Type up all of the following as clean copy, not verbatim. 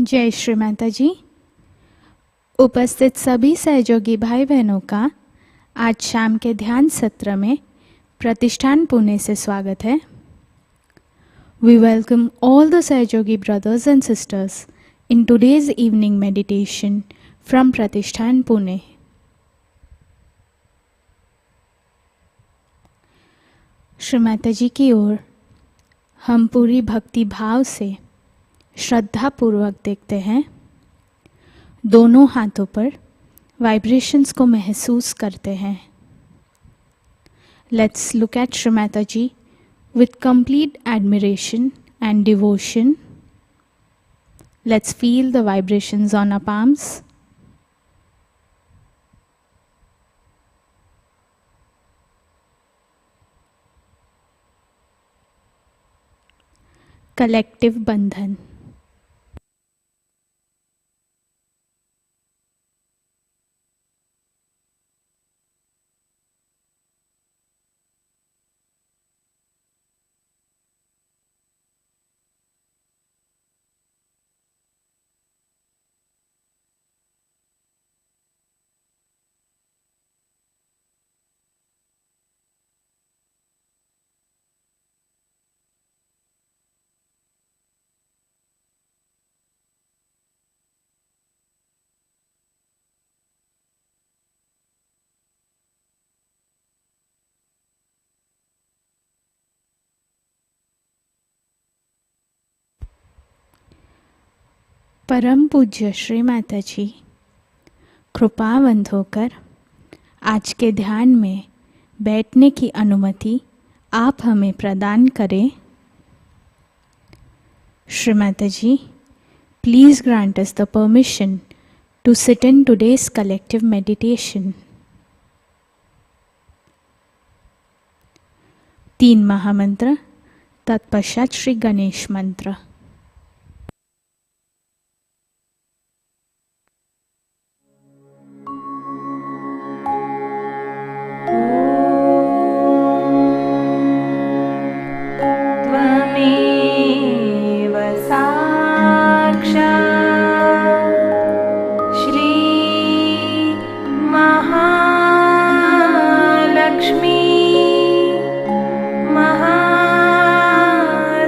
जय श्री माताजी। उपस्थित सभी सहयोगी भाई बहनों का आज शाम के ध्यान सत्र में प्रतिष्ठान पुणे से स्वागत है। We welcome all the Sahajayogi brothers and sisters in today's evening meditation from Pratishthan Pune. Shri माताजी की ओर हम पूरी भक्ति भाव से श्रद्धा पूर्वक देखते हैं। दोनों हाथों पर वाइब्रेशंस को महसूस करते हैं। लेट्स लुक एट श्री माताजी with complete admiration and devotion. Let's feel the vibrations on our palms. Collective bandhan. परम पूज्य श्री माताजी कृपावंत होकर आज के ध्यान में बैठने की अनुमति आप हमें प्रदान करें। Shri Mataji, please grant us the permission to sit in today's collective meditation. 3 महामंत्र, तत्पश्चात श्री गणेश मंत्र।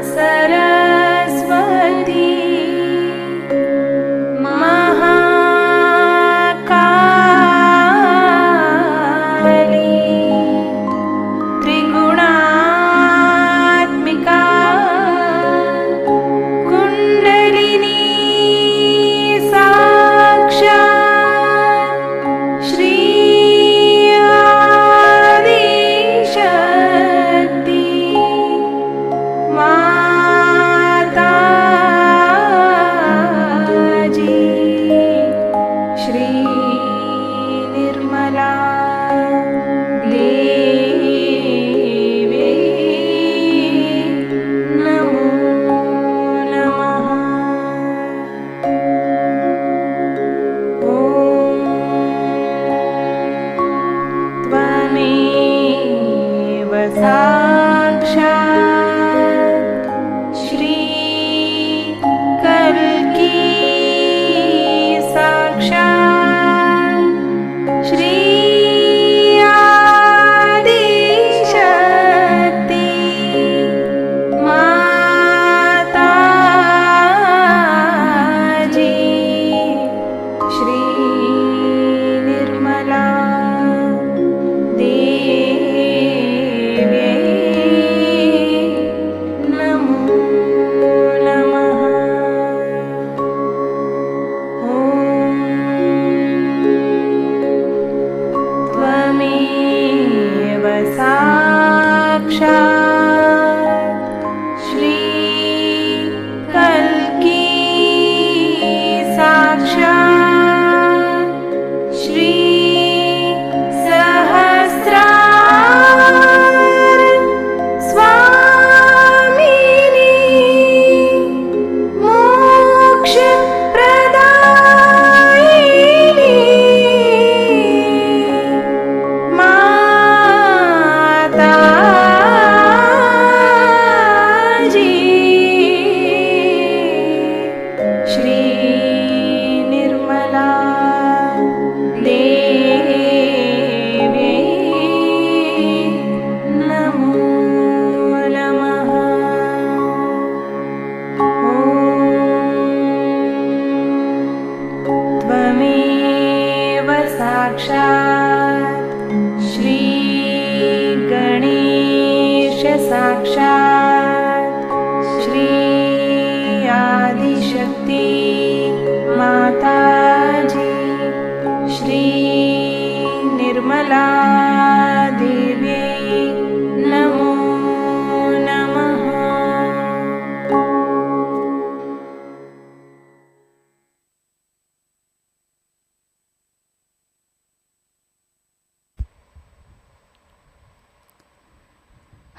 सरस्वती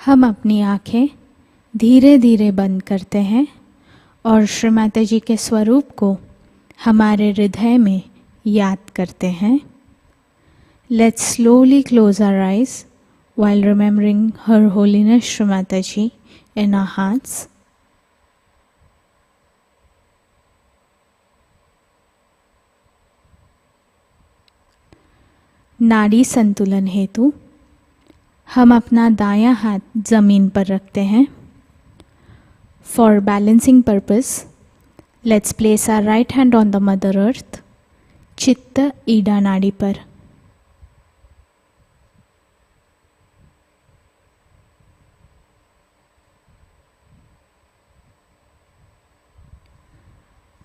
हम अपनी आँखें धीरे धीरे बंद करते हैं और श्री माता जी के स्वरूप को हमारे हृदय में याद करते हैं. Let's slowly close our eyes while remembering Her Holiness Shri Mataji in our hearts. नाड़ी संतुलन हेतु हम अपना दायां हाथ ज़मीन पर रखते हैं. For balancing purpose, let's place our right hand on the Mother Earth, चित्त ईडा नाड़ी पर.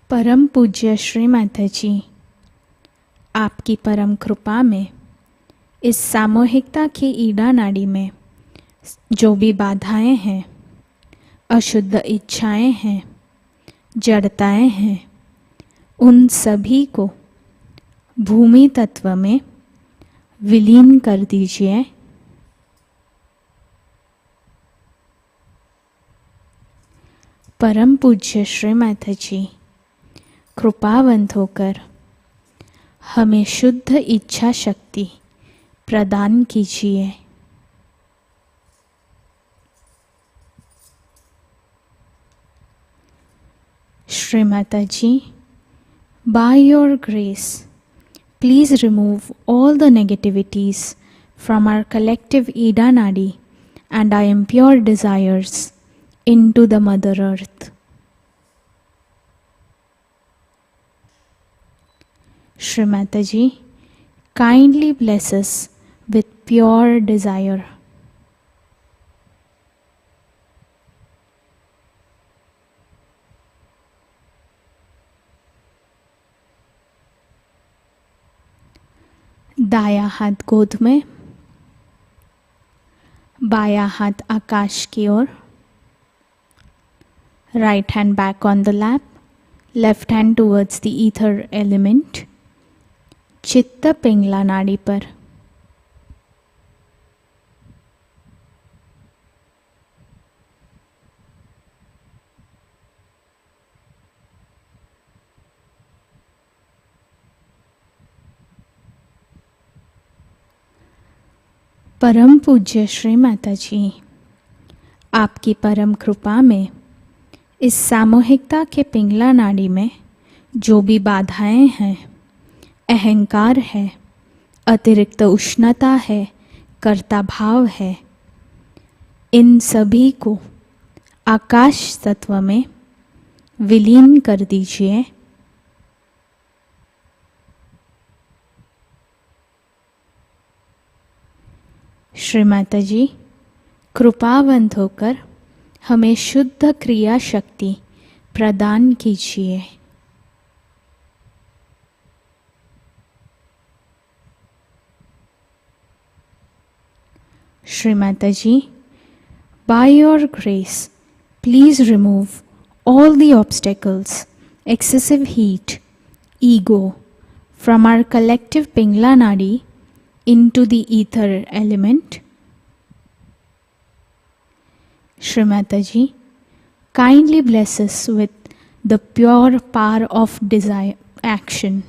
परम पूज्य श्री माता जी, आपकी परम कृपा में इस सामूहिकता की ईडा नाड़ी में जो भी बाधाएं हैं, अशुद्ध इच्छाएं हैं, जड़ताएं हैं, उन सभी को भूमि तत्व में विलीन कर दीजिए. परम पूज्य श्री माता जी, कृपावंत होकर हमें शुद्ध इच्छा शक्ति प्रदान कीजिए. Shri Mataji, by your grace, please remove all the negativities from our collective Ida Nadi and our impure desires into the Mother Earth. Shri Mataji, kindly bless us with pure desire. दाया हाथ गोद में, बाया हाथ आकाश की ओर. Right hand back on the lap, left hand towards the ether element. चित्त पिंगला नाड़ी पर. परम पूज्य श्री माता जी, आपकी परम कृपा में इस सामूहिकता के पिंगला नाड़ी में जो भी बाधाएं हैं, अहंकार है, अतिरिक्त उष्णता है, कर्ता भाव है, इन सभी को आकाश तत्व में विलीन कर दीजिए. श्री माता जी, कृपावंत होकर हमें शुद्ध क्रिया शक्ति प्रदान कीजिए. Shri Mataji, by your grace, please remove all the obstacles, excessive heat, ego from our collective Pingla Nadi into the ether element. Shri Mataji, kindly bless us with the pure power of desire action.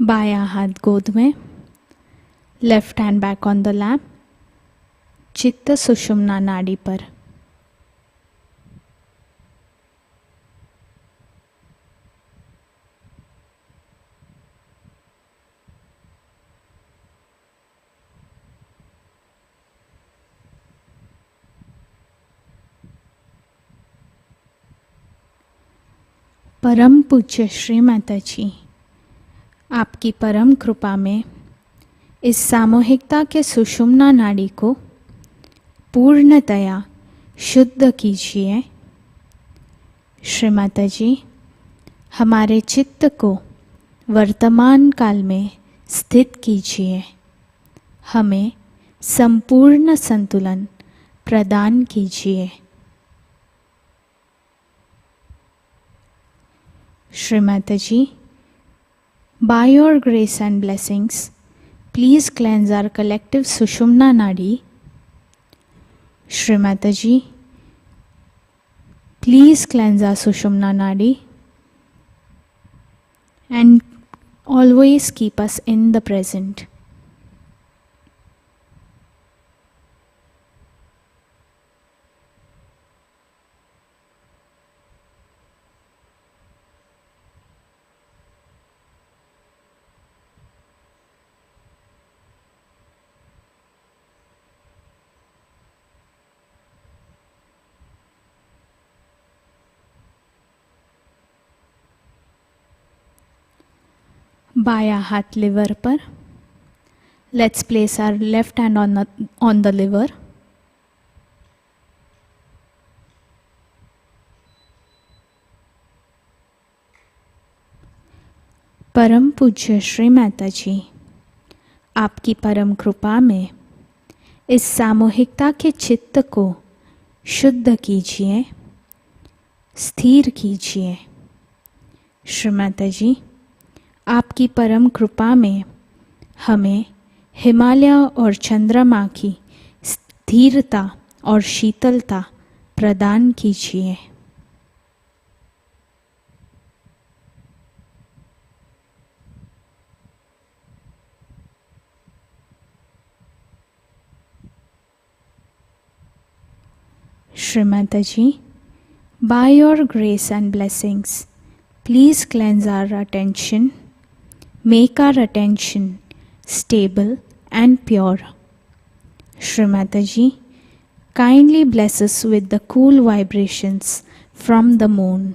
बायां हाथ गोद में, left hand back on the lap. चित्त सुषुम्ना नाड़ी पर. परम पूज्य श्री माता जी, आपकी परम कृपा में इस सामूहिकता के सुषुम्ना नाड़ी को पूर्णतया शुद्ध कीजिए। श्री माताजी, हमारे चित्त को वर्तमान काल में स्थित कीजिए। हमें संपूर्ण संतुलन प्रदान कीजिए। श्री माताजी, by your grace and blessings, please cleanse our collective Sushumna Nadi. Shri Mataji, please cleanse our Sushumna Nadi and always keep us in the present. बाया हाथ लिवर पर। Let's place our left hand on the liver. परम पूज्य श्री माताजी, आपकी परम कृपा में इस सामूहिकता के चित्त को शुद्ध कीजिए, स्थिर कीजिए। श्री माताजी, आपकी परम कृपा में हमें हिमालय और चंद्रमा की स्थिरता और शीतलता प्रदान कीजिए। श्री माताजी, by your grace and blessings, please cleanse our attention. Make our attention stable and pure. Shri Mataji, kindly bless us with the cool vibrations from the moon.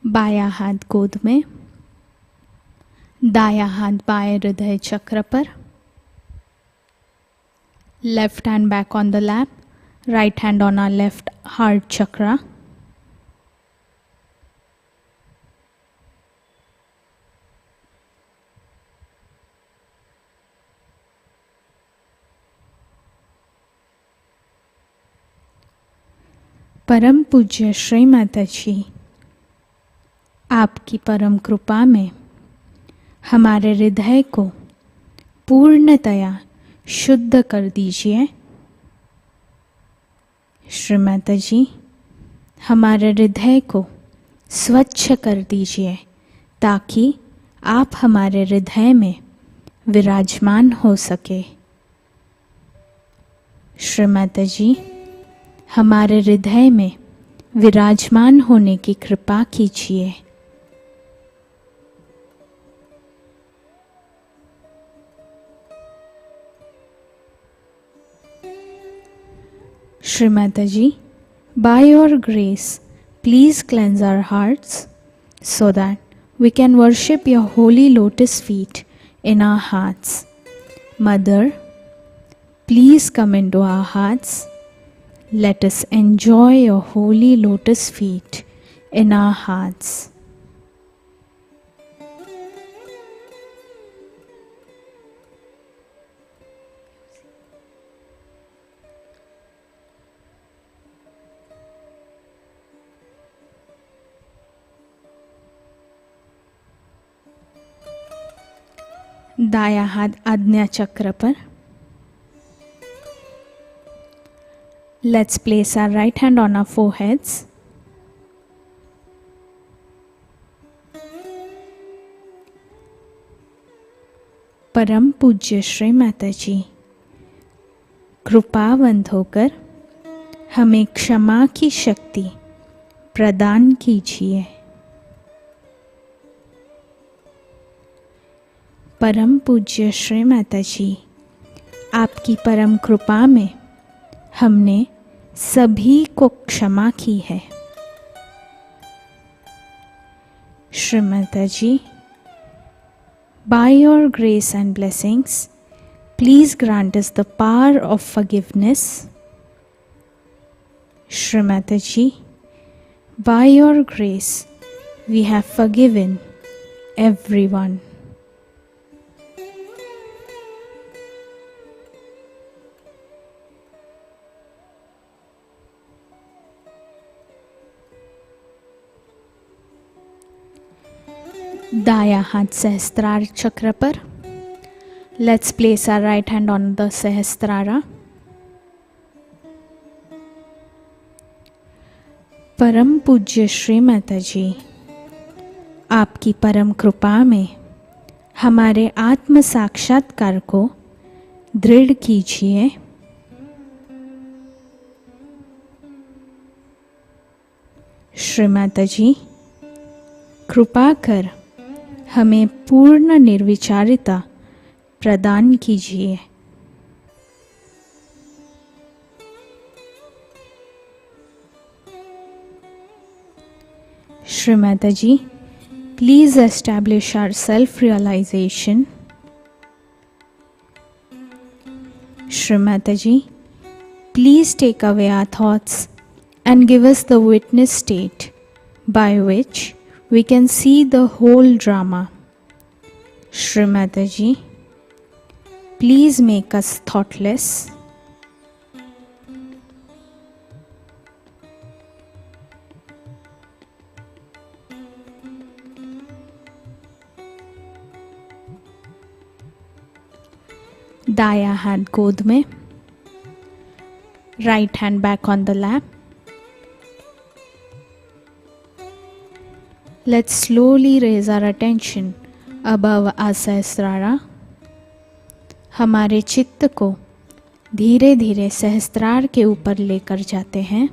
बाया हाथ गोद में, दाया हाथ बाएं हृदय चक्र पर। Left hand back on the lap, right hand on our left heart chakra. परम पूज्य श्री माताजी, आपकी परम कृपा में हमारे हृदय को पूर्णतया शुद्ध कर दीजिए। श्री माताजी, हमारे हृदय को स्वच्छ कर दीजिए ताकि आप हमारे हृदय में विराजमान हो सके। श्री माताजी, हमारे हृदय में विराजमान होने की कृपा कीजिए। Shri Mataji, by your grace, please cleanse our hearts so that we can worship your holy lotus feet in our hearts. Mother, please come into our hearts. Let us enjoy your holy lotus feet in our hearts. दाया हाथ आज्ञा चक्र पर। Let's place our right hand on our foreheads. परम पूज्य श्री माताजी, कृपावंत होकर हमें क्षमा की शक्ति प्रदान कीजिए। परम पूज्य श्री माताजी, आपकी परम कृपा में हमने सभी को क्षमा की है। श्री माताजी, by your grace and blessings, please grant us the power of forgiveness. Shri Mataji, by your grace, we have forgiven everyone. दाया हाथ सहस्त्रार चक्र पर। Let's place our right hand on the सहस्त्रारा। परम पूज्य श्री माताजी, आपकी परम कृपा में हमारे आत्म साक्षात्कार को दृढ़ कीजिए। श्री माताजी, कृपा कर हमें पूर्ण निर्विचारिता प्रदान कीजिए। Shri Mataji, please establish our self realization. Shri Mataji, please take away our thoughts and give us the witness state by which we can see the whole drama. Shri Mataji, please make us thoughtless. दाया हाथ गोद में, right hand back on the lap. Let's slowly raise our attention above our सहस्त्रारा। हमारे चित्त को धीरे धीरे सहस्त्रार के ऊपर लेकर जाते हैं।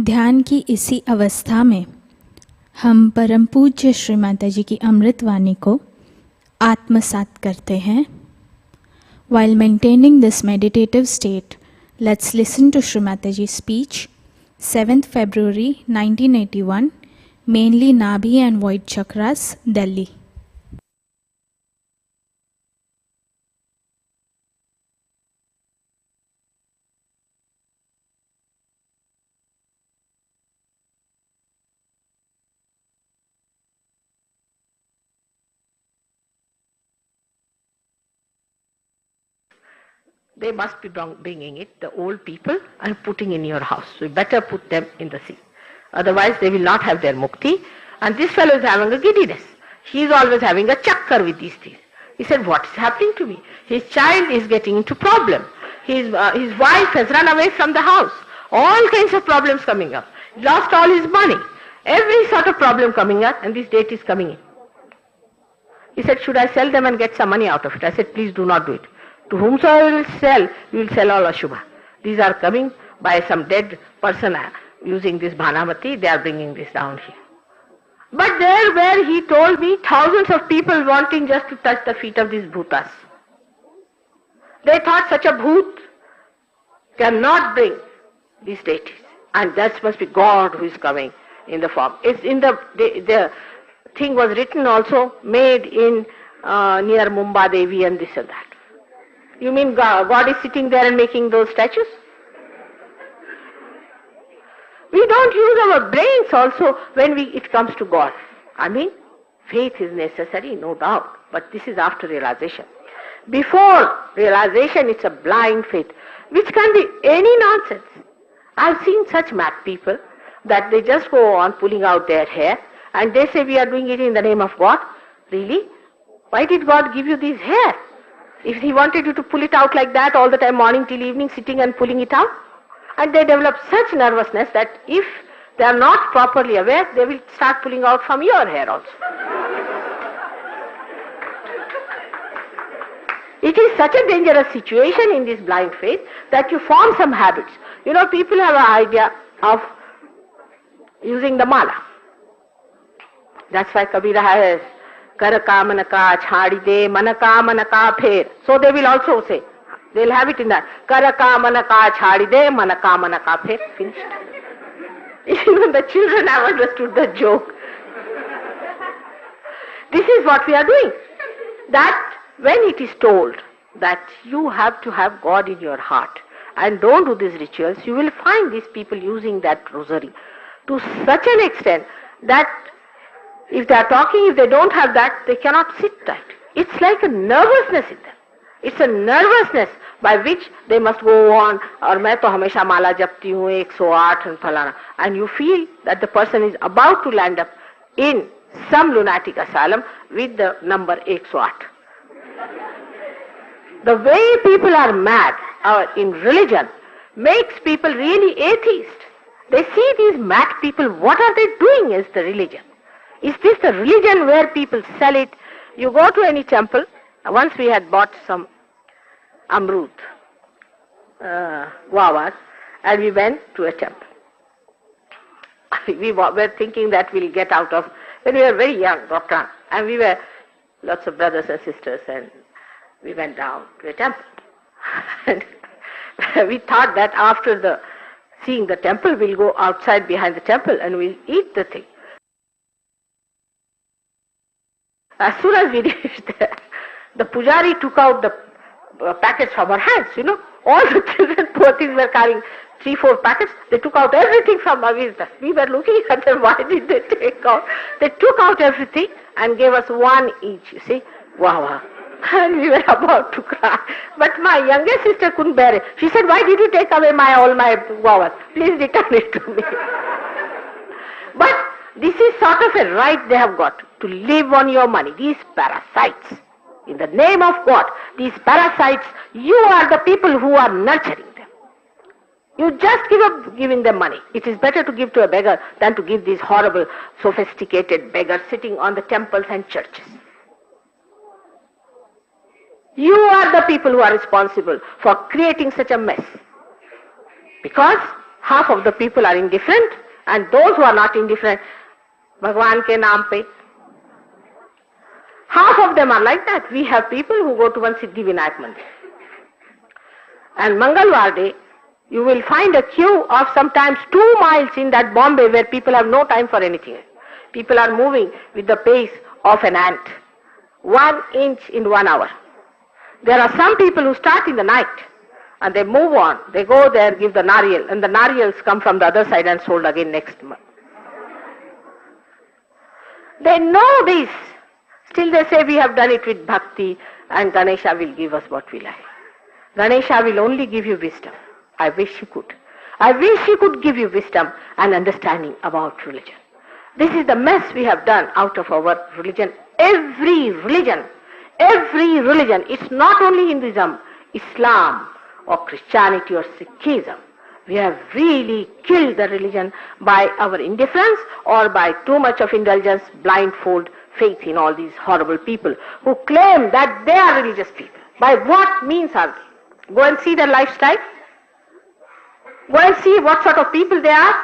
ध्यान की इसी अवस्था में हम परम पूज्य श्री माताजी की अमृत वाणी को आत्मसात करते हैं. While maintaining this meditative state, let's listen to Shri Mataji's speech, 7th February 1981, mainly Nabhi and Void Chakras, Delhi. They must be bringing it, the old people, and putting in your house. So you better put them in the sea. Otherwise they will not have their mukti. And this fellow is having a giddiness. He is always having a chakkar with these things. He said, what is happening to me? His child is getting into problem. His wife has run away from the house. All kinds of problems coming up. He lost all his money. Every sort of problem coming up, and this date is coming in. He said, should I sell them and get some money out of it? I said, please do not do it. To whomsoever you will sell all Ashubha. These are coming by some dead person using this Bhanamati, they are bringing this down here. But there where he told me, thousands of people wanting just to touch the feet of these bhutas. They thought such a bhoot cannot bring these deities. And that must be God who is coming in the form. It's in the thing was written also, made in near Mumbai Devi and this and that. You mean God is sitting there and making those statues? We don't use our brains also when it comes to God. I mean, faith is necessary, no doubt, but this is after realization. Before realization, it's a blind faith, which can be any nonsense. I've seen such mad people that they just go on pulling out their hair and they say we are doing it in the name of God. Really? Why did God give you this hair? If He wanted you to pull it out like that all the time, morning till evening, sitting and pulling it out, and they develop such nervousness that if they are not properly aware, they will start pulling out from your hair also. It is such a dangerous situation in this blind faith that you form some habits. You know, people have an idea of using the mala. That's why Kabira has Kar kamanaka chhadi de manaka manaka pher. So they will also say, they'll have it in that. Kar kamanaka chhadi de manaka manaka pher. Finished. Even the children have understood the joke. This is what we are doing. That when it is told that you have to have God in your heart and don't do these rituals, you will find these people using that rosary to such an extent that if they are talking, if they don't have that, they cannot sit tight. It's like a nervousness in them. It's a nervousness by which they must go on, or main to hamesha mala japti hu 108 and phalana. And you feel that the person is about to land up in some lunatic asylum with the number 108. The way people are mad in religion makes people really atheist. They see these mad people, what are they doing as the religion? Is this the religion where people sell it? You go to any temple. Once we had bought some amrut, guavas, and we went to a temple. We were thinking that we'll get out of, when we were very young, Doctor, and we were lots of brothers and sisters, and we went down to a temple. And we thought that after seeing the temple, we'll go outside behind the temple and we'll eat the thing. As soon as we reached there, the pujari took out the packets from our hands, you know. All the children, poor things, were carrying 3-4 packets. They took out everything from our visitors. We were looking at them, why did they take out? They took out everything and gave us one each, you see. Wow. And we were about to cry. But my youngest sister couldn't bear it. She said, why did you take away all my guavas? Please return it to me. But this is sort of a right they have got to live on your money. These parasites, in the name of God, these parasites, you are the people who are nurturing them. You just give up giving them money. It is better to give to a beggar than to give these horrible, sophisticated beggars sitting on the temples and churches. You are the people who are responsible for creating such a mess. Because half of the people are indifferent, and those who are not indifferent, Bhagwan ke naam pe. Half of them are like that. We have people who go to one Siddhi Vinayak Mandir. And Mangalwar day, you will find a queue of sometimes 2 miles in that Bombay where people have no time for anything. People are moving with the pace of an ant. 1 inch in 1 hour. There are some people who start in the night and they move on. They go there, give the nariyal, and the nariyals come from the other side and sold again next month. They know this. Still they say we have done it with bhakti and Ganesha will give us what we like. Ganesha will only give you wisdom. I wish he could. I wish he could give you wisdom and understanding about religion. This is the mess we have done out of our religion. Every religion, it's not only Hinduism, Islam or Christianity or Sikhism. We have really killed the religion by our indifference or by too much of indulgence, blindfold faith in all these horrible people who claim that they are religious people. By what means are they? Go and see their lifestyle. Go and see what sort of people they are.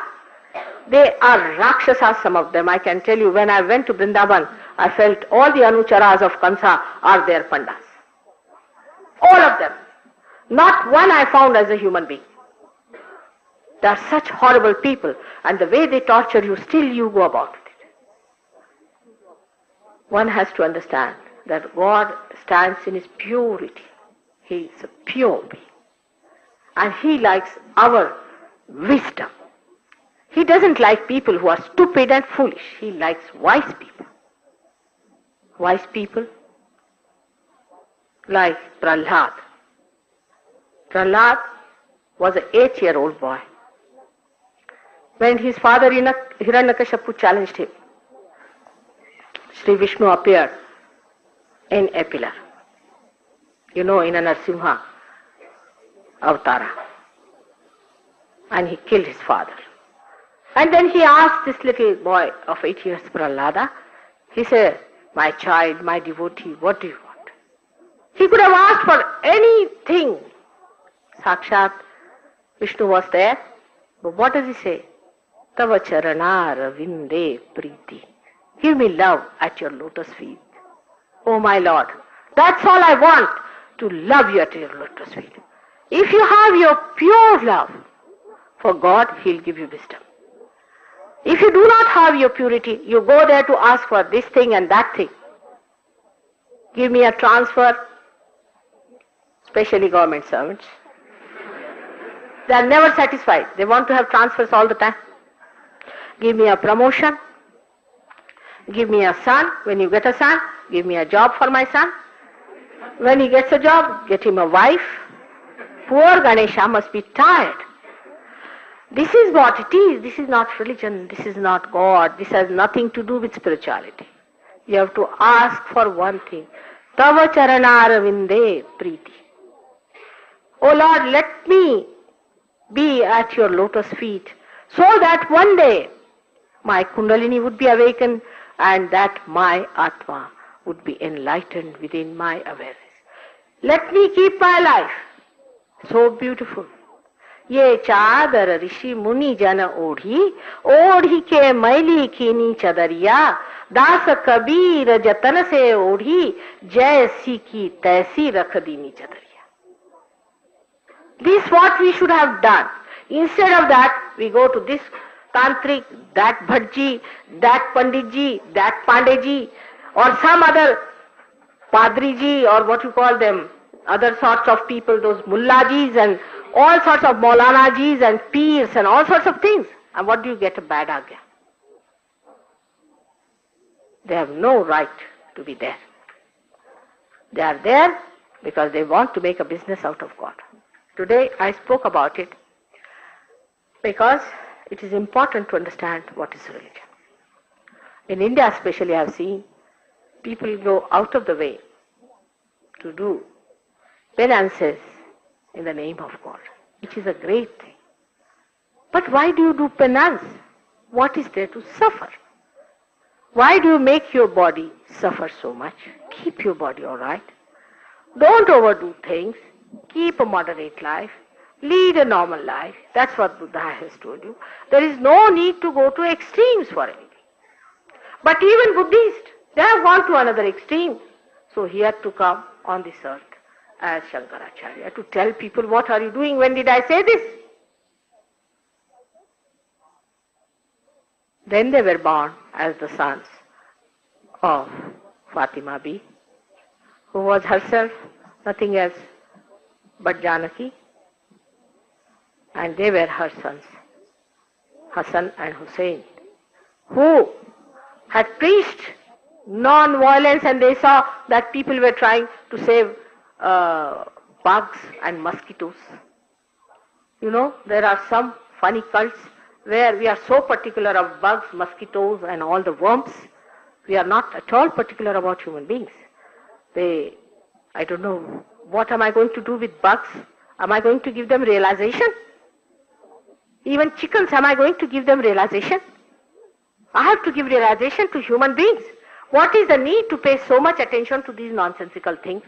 They are Rakshasas, some of them. I can tell you, when I went to Vrindavan, I felt all the Anucharas of Kansa are their pandas. All of them. Not one I found as a human being. They are such horrible people, and the way they torture you, still you go about it. One has to understand that God stands in His purity. He is a pure being. And He likes our wisdom. He doesn't like people who are stupid and foolish. He likes wise people. Wise people like Prahlad. Prahlad was an 8-year-old boy. When his father Hiranyakashipu challenged him, Shri Vishnu appeared in a pillar. You know, in a Narsimha Avatara. And he killed his father. And then he asked this little boy of 8 years, Prahlada, he said, my child, my devotee, what do you want? He could have asked for anything. Sakshat Vishnu was there. But what does he say? Tava charana vinde priti. Give me love at your lotus feet. Oh my Lord, that's all I want, to love you at your lotus feet. If you have your pure love for God, He'll give you wisdom. If you do not have your purity, you go there to ask for this thing and that thing. Give me a transfer, especially government servants. They are never satisfied. They want to have transfers all the time. Give me a promotion. Give me a son. When you get a son, give me a job for my son. When he gets a job, get him a wife. Poor Ganesha must be tired. This is what it is. This is not religion. This is not God. This has nothing to do with spirituality. You have to ask for one thing. Tava charanaravinde priti. Oh Lord, let me be at your lotus feet so that one day my kundalini would be awakened and that my Atma would be enlightened within my awareness. Let me keep my life so beautiful. Ye chadar rishi muni jana odhi, odhi ke maili kini chadariya, das kabir jatan se odhi, jaisi ki taisi rakh dini chadariya. This is what we should have done. Instead of that, we go to this Tantric, that Bhatji, that Panditji, that Pandeji, or some other Padriji, or what you call them, other sorts of people, those Mullajis and all sorts of Maulanajis and Peers and all sorts of things. And what do you get? A bad agya. They have no right to be there. They are there because they want to make a business out of God. Today I spoke about it because it is important to understand what is religion. In India especially I have seen people go out of the way to do penances in the name of God, which is a great thing. But why do you do penance? What is there to suffer? Why do you make your body suffer so much? Keep your body all right. Don't overdo things. Keep a moderate life. Lead a normal life. That's what Buddha has told you. There is no need to go to extremes for anything. But even Buddhists, they have gone to another extreme. So he had to come on this earth as Shankaracharya to tell people, what are you doing? When did I say this? Then they were born as the sons of Fatima B, who was herself nothing else but Janaki, and they were her sons, Hassan and Hussein, who had preached non-violence, and they saw that people were trying to save bugs and mosquitoes. You know, there are some funny cults where we are so particular of bugs, mosquitoes and all the worms. We are not at all particular about human beings. I don't know, what am I going to do with bugs? Am I going to give them realization? Even chickens, am I going to give them realization? I have to give realization to human beings. What is the need to pay so much attention to these nonsensical things?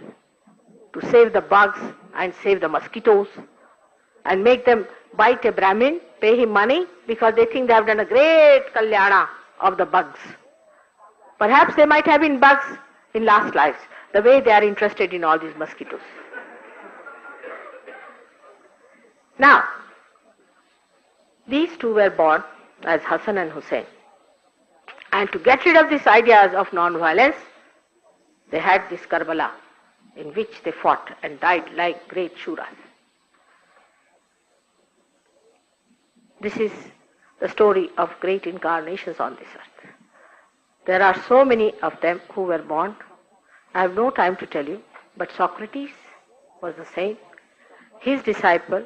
To save the bugs and save the mosquitoes and make them bite a Brahmin, pay him money because they think they have done a great kalyana of the bugs. Perhaps they might have been bugs in last lives, the way they are interested in all these mosquitoes. Now, these two were born as Hassan and Hussein. And to get rid of these ideas of non-violence, they had this Karbala in which they fought and died like great Shuras. This is the story of great incarnations on this earth. There are so many of them who were born. I have no time to tell you, but Socrates was the same. His disciple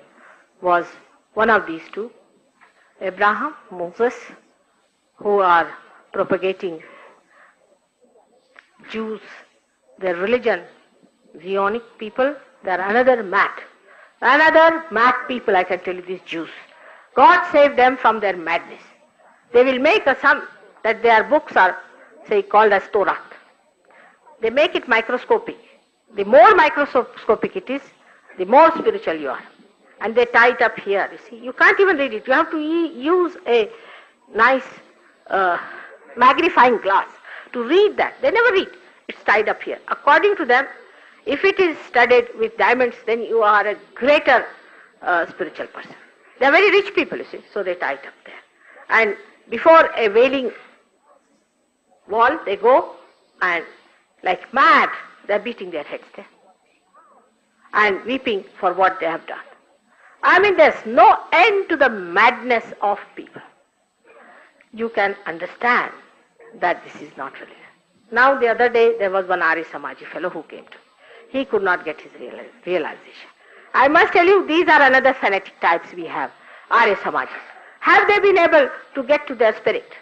was one of these two. Abraham, Moses, who are propagating Jews, their religion, Zionic people, they are another mad people, I can tell you, these Jews. God saved them from their madness. They will make a sum that their books are, say, called as Torah. They make it microscopic. The more microscopic it is, the more spiritual you are. And they tie it up here, you see. You can't even read it. You have to use a nice magnifying glass to read that. They never read. It's tied up here. According to them, if it is studied with diamonds, then you are a greater spiritual person. They are very rich people, you see, so they tie it up there. And before a wailing wall, they go and like mad, they are beating their heads there and weeping for what they have done. I mean, there's no end to the madness of people. You can understand that this is not religion. Now, the other day, there was one Arya Samaji fellow who came to me. He could not get his realization. I must tell you, these are another fanatic types we have, Arya Samajis. Have they been able to get to their spirit?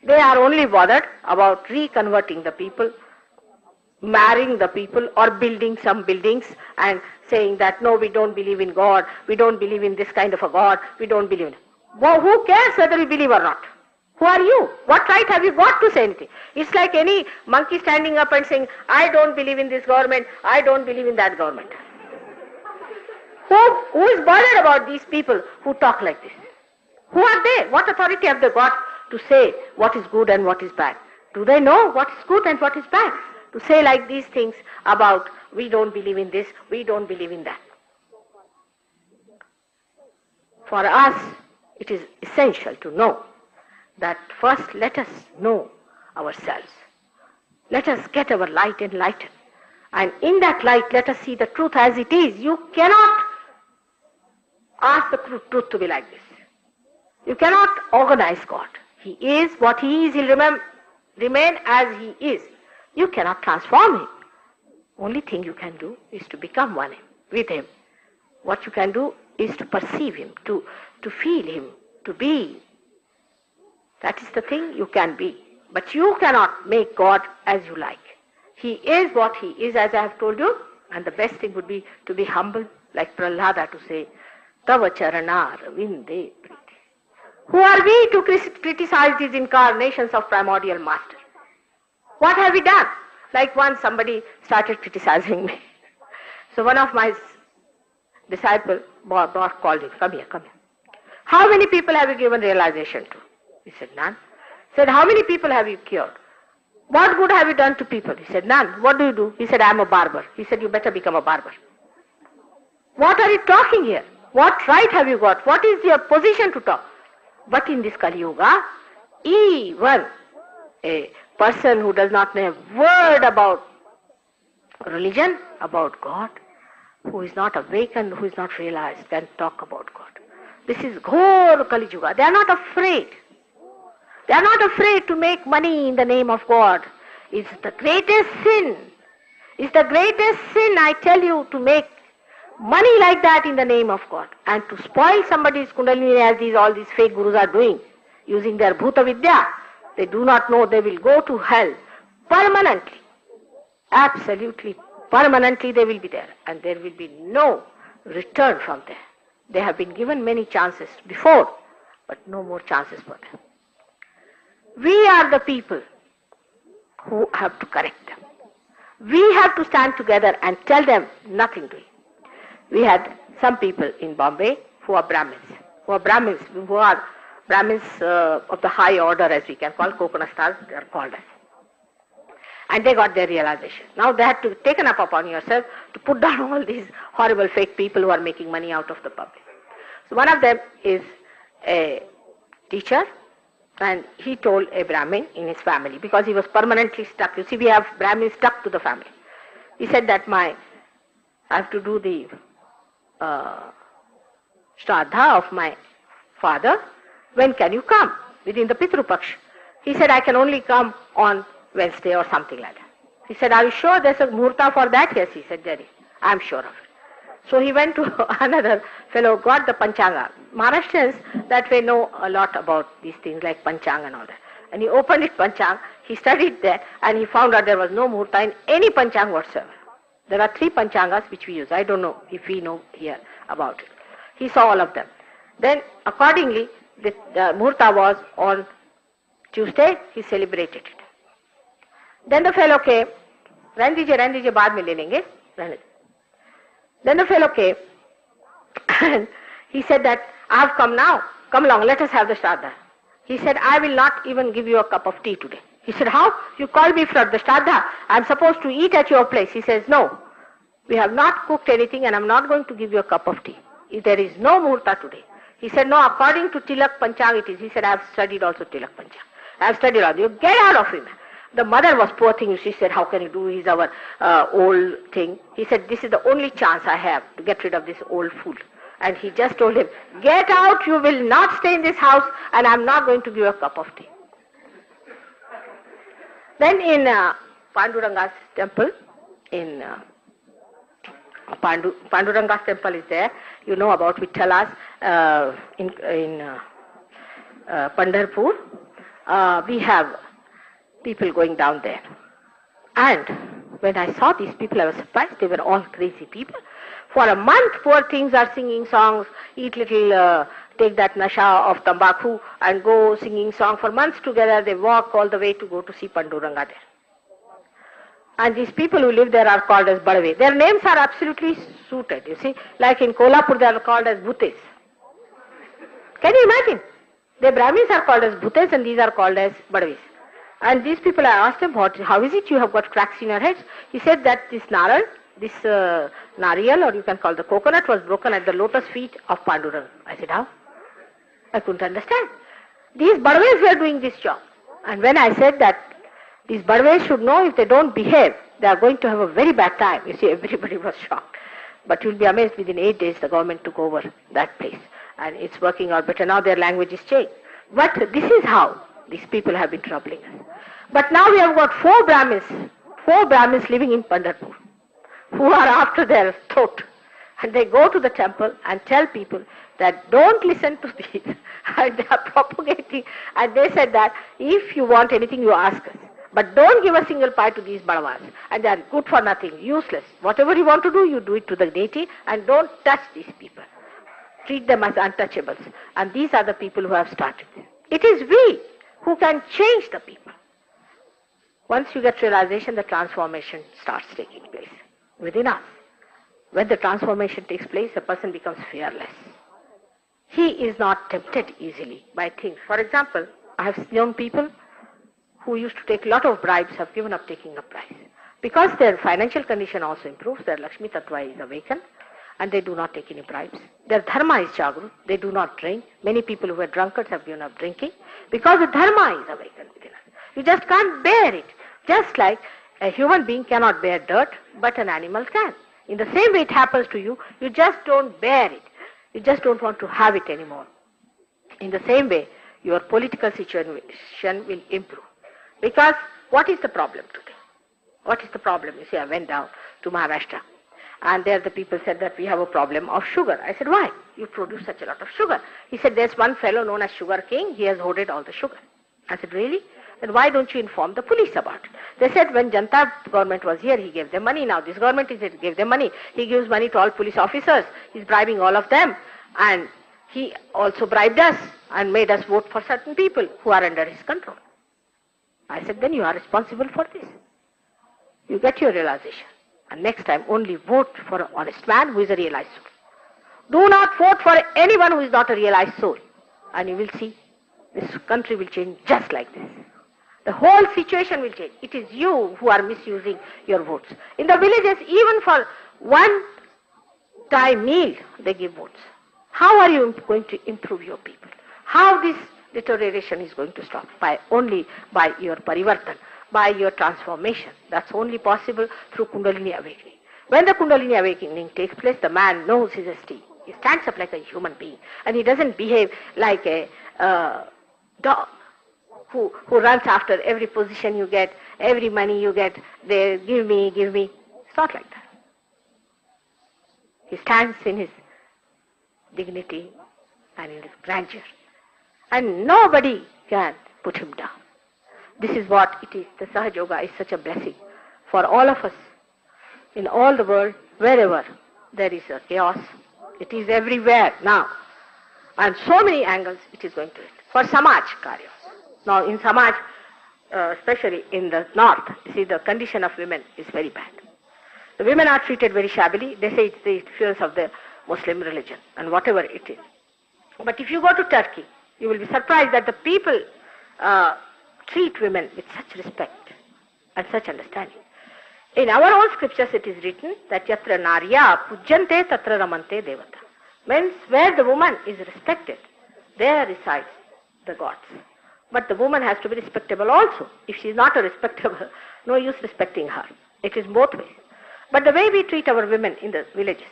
They are only bothered about reconverting the people, marrying the people, or building some buildings and saying that, no, we don't believe in God, we don't believe in this kind of a God, we don't believe in it. Well, who cares whether we believe or not? Who are you? What right have you got to say anything? It's like any monkey standing up and saying, I don't believe in this government, I don't believe in that government. Who is bothered about these people who talk like this? Who are they? What authority have they got to say what is good and what is bad? Do they know what is good and what is bad? To say like these things about, we don't believe in this, we don't believe in that. For us, it is essential to know that first let us know ourselves. Let us get our light enlightened. And in that light, let us see the truth as it is. You cannot ask the truth to be like this. You cannot organize God. He is what He is. He'll remain as He is. You cannot transform Him. Only thing you can do is to become one with Him. What you can do is to perceive Him, to feel Him, to be. That is the thing you can be. But you cannot make God as you like. He is what He is, as I have told you. And the best thing would be to be humble, like Prahlada, to say, Tava Charanar Vinde Priti. Who are we to criticize these incarnations of primordial master? What have we done? Like once somebody started criticizing me. So one of my disciple called him, come here, come here. How many people have you given realization to? He said, none. He said, how many people have you cured? What good have you done to people? He said, none. What do you do? He said, I am a barber. He said, you better become a barber. What are you talking here? What right have you got? What is your position to talk? But in this Kali Yuga, even a person who does not know a word about religion, about God, who is not awakened, who is not realized, can talk about God. This is Ghor Kali Yuga. They are not afraid. They are not afraid to make money in the name of God. It's the greatest sin. It's the greatest sin, I tell you, to make money like that in the name of God. And to spoil somebody's Kundalini as all these fake gurus are doing, using their Bhuta Vidya. They do not know they will go to hell permanently. Absolutely, permanently they will be there. And there will be no return from there. They have been given many chances before, but no more chances for them. We are the people who have to correct them. We have to stand together and tell them nothing doing. We had some people in Bombay who are Brahmins, who are Brahmins of the high order, as we can call, coconut stars, they are called as. And they got their realization. Now they had to take up upon yourself to put down all these horrible fake people who are making money out of the public. So one of them is a teacher, and he told a Brahmin in his family, because he was permanently stuck. You see, we have Brahmins stuck to the family. He said that I have to do the Shraddha of my father. When can you come? Within the Pitru Paksh. He said, I can only come on Wednesday or something like that. He said, are you sure there's a Muhurta for that? Yes, he said, there is. I'm sure of it. So he went to another fellow, got the Panchanga. Maharashtrians that way know a lot about these things like Panchanga and all that. And he opened it Panchang, he studied that, and he found out there was no Muhurta in any Panchang whatsoever. There are 3 Panchangas which we use. I don't know if we know here about it. He saw all of them. Then accordingly, the Muhurta was on Tuesday, he celebrated it. Then the fellow came, Ran dije, baad mein le lenge. Then the fellow came and he said that, I have come now, come along, let us have the Shraddha. He said, I will not even give you a cup of tea today. He said, how? You called me for the Shraddha, I am supposed to eat at your place. He says, no, we have not cooked anything and I am not going to give you a cup of tea. There is no Muhurta today. He said, no, according to Tilak Panchang it is. He said, I have studied also Tilak Panchang. I have studied all. You get out of him. The mother was poor thing. She said, how can you do? He's our old thing. He said, this is the only chance I have to get rid of this old fool. And he just told him, get out, you will not stay in this house and I'm not going to give you a cup of tea. Then in Panduranga's temple, in Panduranga's temple is there. You know about Vitthalas in Pandharpur. We have people going down there. And when I saw these people, I was surprised. They were all crazy people. For a month, poor things are singing songs, eat little, take that nasha of Tambakhu and go singing song for months together. They walk all the way to go to see Panduranga there. And these people who live there are called as Badave. Their names are absolutely suited, you see. Like in Kolhapur, they are called as Bhutes. Can you imagine? The Brahmins are called as Bhutes and these are called as Badaves. And these people, I asked them, how is it you have got cracks in your heads? He said that this nariyal, or you can call the coconut, was broken at the lotus feet of Panduranga. I said, how? I couldn't understand. These Badaves were doing this job. And when I said that these Badaves should know if they don't behave, they are going to have a very bad time. You see, everybody was shocked. But you'll be amazed, within 8 days the government took over that place. And it's working out better. Now their language is changed. But this is how these people have been troubling us. But now we have got 4 Brahmins living in Pandharpur, who are after their throat. And they go to the temple and tell people that don't listen to these. And they are propagating. And they said that if you want anything, you ask us. But don't give a single pie to these Badavas. And they are good for nothing, useless. Whatever you want to do, you do it to the deity and don't touch these people. Treat them as untouchables. And these are the people who have started. It is we who can change the people. Once you get realization, the transformation starts taking place within us. When the transformation takes place, a person becomes fearless. He is not tempted easily by things. For example, I have known people who used to take a lot of bribes have given up taking a bribe. Because their financial condition also improves, their Lakshmi Tattva is awakened, and they do not take any bribes. Their dharma is jagrut, they do not drink. Many people who were drunkards have given up drinking because the dharma is awakened within us. You just can't bear it. Just like a human being cannot bear dirt, but an animal can. In the same way it happens to you, you just don't bear it. You just don't want to have it anymore. In the same way, your political situation will improve. Because what is the problem today? What is the problem? You see, I went down to Maharashtra, and there the people said that we have a problem of sugar. I said, why? You produce such a lot of sugar. He said, there's one fellow known as Sugar King, he has hoarded all the sugar. I said, really? Then why don't you inform the police about it? They said when Janta government was here, he gave them money. Now this government gave them money. He gives money to all police officers. He's bribing all of them. And he also bribed us and made us vote for certain people who are under his control. I said, then you are responsible for this. You get your realization. And next time only vote for an honest man who is a realized soul. Do not vote for anyone who is not a realized soul. And you will see this country will change just like this. The whole situation will change. It is you who are misusing your votes. In the villages, even for one time meal, they give votes. How are you going to improve your people? How this deterioration is going to stop? Only by your parivartan, by your transformation. That's only possible through Kundalini awakening. When the Kundalini awakening takes place, the man knows his esteem. He stands up like a human being, and he doesn't behave like a dog who runs after every position you get, every money you get. They give me, give me. It's not like that. He stands in his dignity and in his grandeur, and nobody can put him down. This is what it is. The Sahajayoga is such a blessing for all of us in all the world, wherever there is a chaos. It is everywhere now. And so many angles it is going to hit. For Samaj Karya. Now in Samaj, especially in the north, you see the condition of women is very bad. The women are treated very shabbily. They say it's the influence of the Muslim religion and whatever it is. But if you go to Turkey, you will be surprised that the people treat women with such respect and such understanding. In our own scriptures it is written that yatra narya pujjante tatra ramante devata. Means where the woman is respected, there resides the gods. But the woman has to be respectable also. If she is not a respectable, no use respecting her. It is both ways. But the way we treat our women in the villages,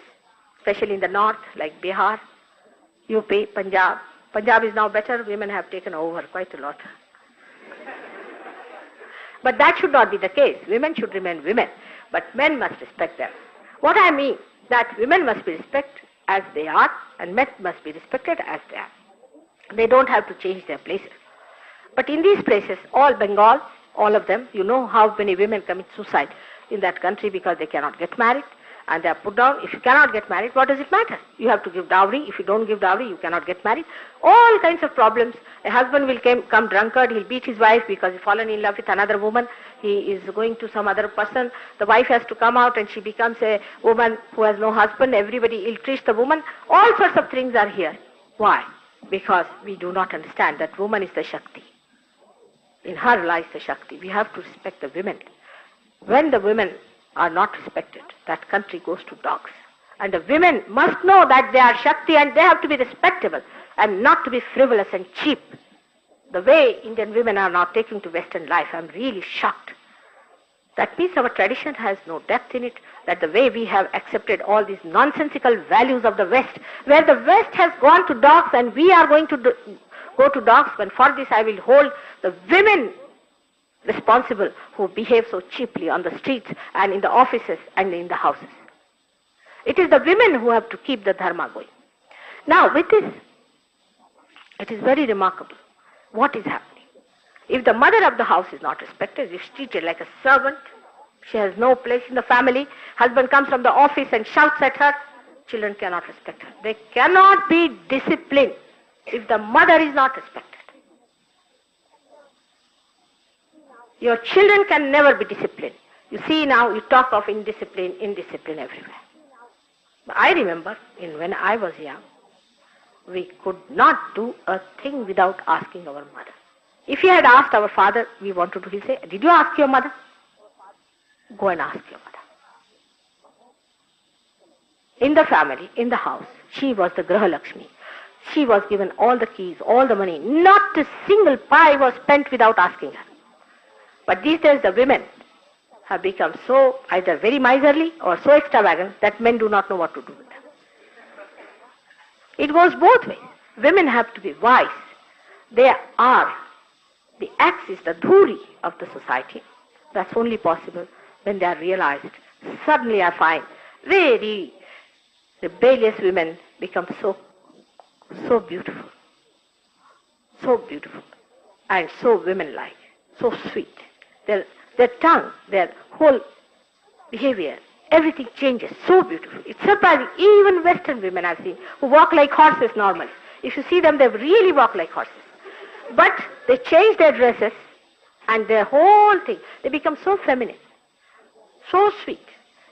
especially in the north, like Bihar, UP, Punjab. Punjab is now better. Women have taken over quite a lot. But that should not be the case. Women should remain women, but men must respect them. What I mean, that women must be respected as they are, and men must be respected as they are. They don't have to change their places. But in these places, all Bengal, all of them, you know how many women commit suicide in that country because they cannot get married, and they are put down. If you cannot get married, what does it matter? You have to give dowry. If you don't give dowry, you cannot get married. All kinds of problems. A husband will come drunkard, he'll beat his wife because he's fallen in love with another woman. He is going to some other person. The wife has to come out and she becomes a woman who has no husband. Everybody ill-treats the woman. All sorts of things are here. Why? Because we do not understand that woman is the Shakti. In her lies the Shakti. We have to respect the women. When the women are not respected, that country goes to dogs. And the women must know that they are Shakti and they have to be respectable and not to be frivolous and cheap. The way Indian women are now taking to Western life, I'm really shocked. That means our tradition has no depth in it, that the way we have accepted all these nonsensical values of the West, where the West has gone to dogs and we are going to go to dogs, and for this I will hold the women responsible who behave so cheaply on the streets and in the offices and in the houses. It is the women who have to keep the dharma going. Now with this, it is very remarkable what is happening. If the mother of the house is not respected, if she is treated like a servant, she has no place in the family, husband comes from the office and shouts at her, children cannot respect her. They cannot be disciplined if the mother is not respected. Your children can never be disciplined. You see now, you talk of indiscipline everywhere. I remember when I was young, we could not do a thing without asking our mother. If he had asked our father, we want to do, he'll say, did you ask your mother? Go and ask your mother. In the family, in the house, she was the Graha Lakshmi. She was given all the keys, all the money. Not a single pie was spent without asking her. But these days the women have become so either very miserly or so extravagant that men do not know what to do with them. It goes both ways. Women have to be wise. They are the axis, the dhuri of the society. That's only possible when they are realized. Suddenly I find very rebellious women become so beautiful, and so women-like, so sweet. Their tongue, their whole behavior, everything changes, so beautiful. It's surprising. Even Western women I've seen who walk like horses normally. If you see them, they really walk like horses. But they change their dresses and their whole thing. They become so feminine, so sweet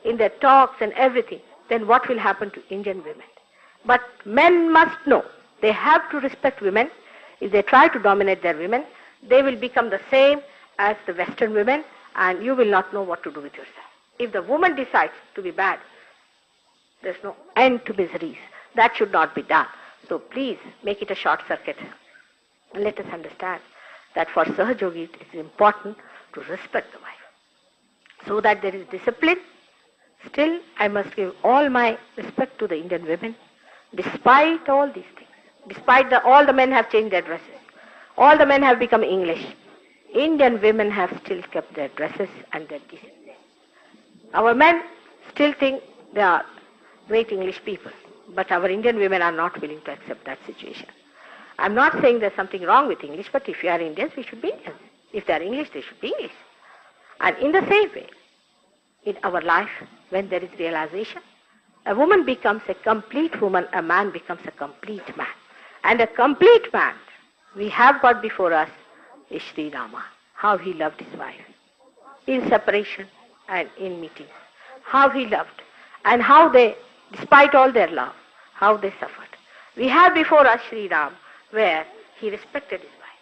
in their talks and everything. Then what will happen to Indian women? But men must know. They have to respect women. If they try to dominate their women, they will become the same as the Western women, and you will not know what to do with yourself. If the woman decides to be bad, there's no end to miseries. That should not be done. So please make it a short circuit. And let us understand that for Sahaja it is important to respect the wife. So that there is discipline. Still, I must give all my respect to the Indian women, despite all these things. Despite all the men have changed their dresses. All the men have become English. Indian women have still kept their dresses and their discipline. Our men still think they are great English people, but our Indian women are not willing to accept that situation. I'm not saying there's something wrong with English, but if you are Indians, we should be Indians. If they are English, they should be English. And in the same way, in our life, when there is realization, a woman becomes a complete woman, a man becomes a complete man. And a complete man, we have got before us, is Shri Rama, how he loved his wife. In separation and in meetings, how he loved, and how they, despite all their love, how they suffered. We have before us Shri Ram, where he respected his wife.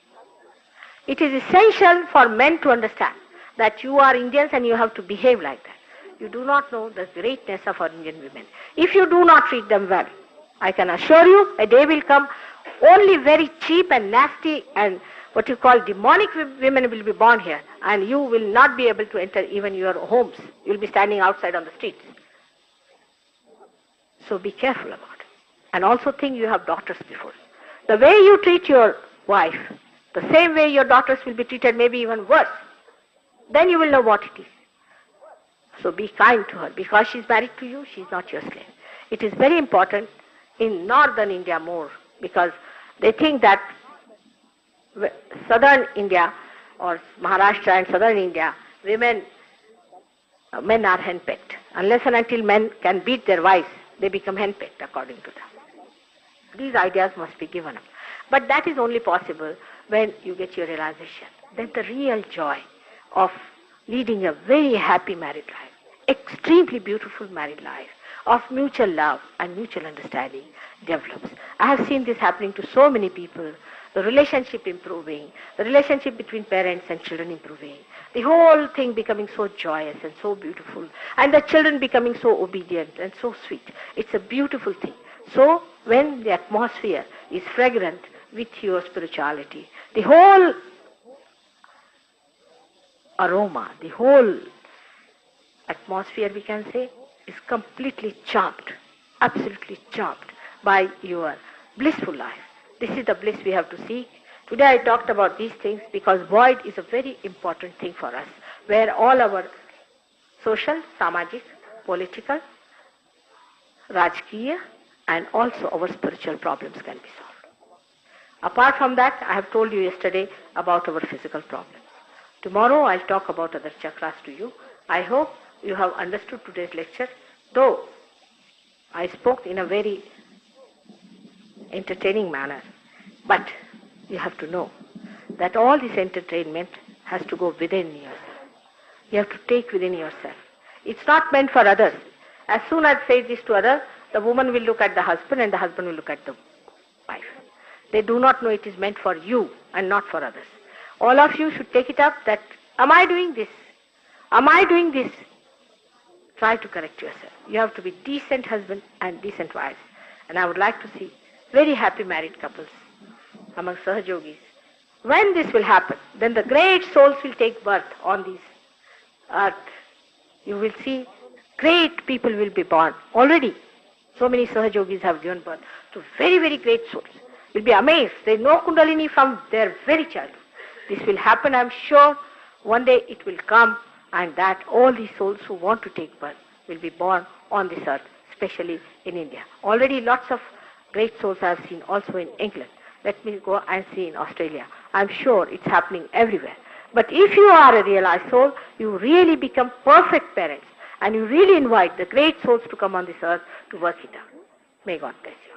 It is essential for men to understand that you are Indians and you have to behave like that. You do not know the greatness of our Indian women. If you do not treat them well, I can assure you a day will come, only very cheap and nasty and what you call demonic women will be born here, and you will not be able to enter even your homes. You will be standing outside on the streets. So be careful about it. And also think you have daughters before. The way you treat your wife, the same way your daughters will be treated, maybe even worse. Then you will know what it is. So be kind to her. Because she is married to you, she is not your slave. It is very important in northern India more, because they think that southern India or Maharashtra and southern India, men are henpecked. Unless and until men can beat their wives, they become henpecked according to them. These ideas must be given up. But that is only possible when you get your realization. Then the real joy of leading a very happy married life, extremely beautiful married life, of mutual love and mutual understanding develops. I have seen this happening to so many people. The relationship improving, the relationship between parents and children improving, the whole thing becoming so joyous and so beautiful, and the children becoming so obedient and so sweet. It's a beautiful thing. So when the atmosphere is fragrant with your spirituality, the whole aroma, the whole atmosphere, we can say, is completely charmed, absolutely charmed by your blissful life. This is the bliss we have to seek. Today I talked about these things because void is a very important thing for us, where all our social, samajik, political, rajkiya, and also our spiritual problems can be solved. Apart from that, I have told you yesterday about our physical problems. Tomorrow I'll talk about other chakras to you. I hope you have understood today's lecture, though I spoke in a very entertaining manner. But you have to know that all this entertainment has to go within yourself. You have to take within yourself. It's not meant for others. As soon as I say this to others, The woman will look at the husband and the husband will look at the wife. They do not know it is meant for you and not for others. All of you should take it up that, am I doing this? Am I doing this? Try to correct yourself. You have to be decent husband and decent wives. And I would like to see very happy married couples among Sahajogis. When this will happen, then the great souls will take birth on this earth. You will see great people will be born. Already, so many Sahajogis have given birth to very, very great souls. You'll be amazed. They know Kundalini from their very childhood. This will happen, I'm sure. One day it will come, and that all these souls who want to take birth will be born on this earth, especially in India. Already lots of great souls I have seen also in England. Let me go and see in Australia. I'm sure it's happening everywhere. But if you are a realized soul, you really become perfect parents, and you really invite the great souls to come on this earth to work it out. May God bless you.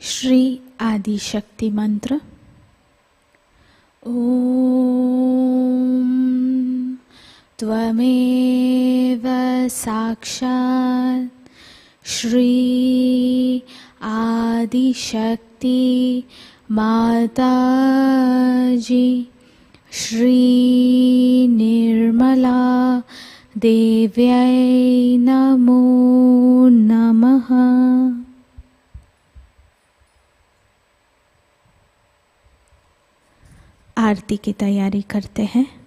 Shri आदि शक्ति मंत्र। ओम त्वमेव साक्षात् श्री आदि शक्ति माताजी श्री निर्मला देव्यै नमो नमः। आरती की तैयारी करते हैं।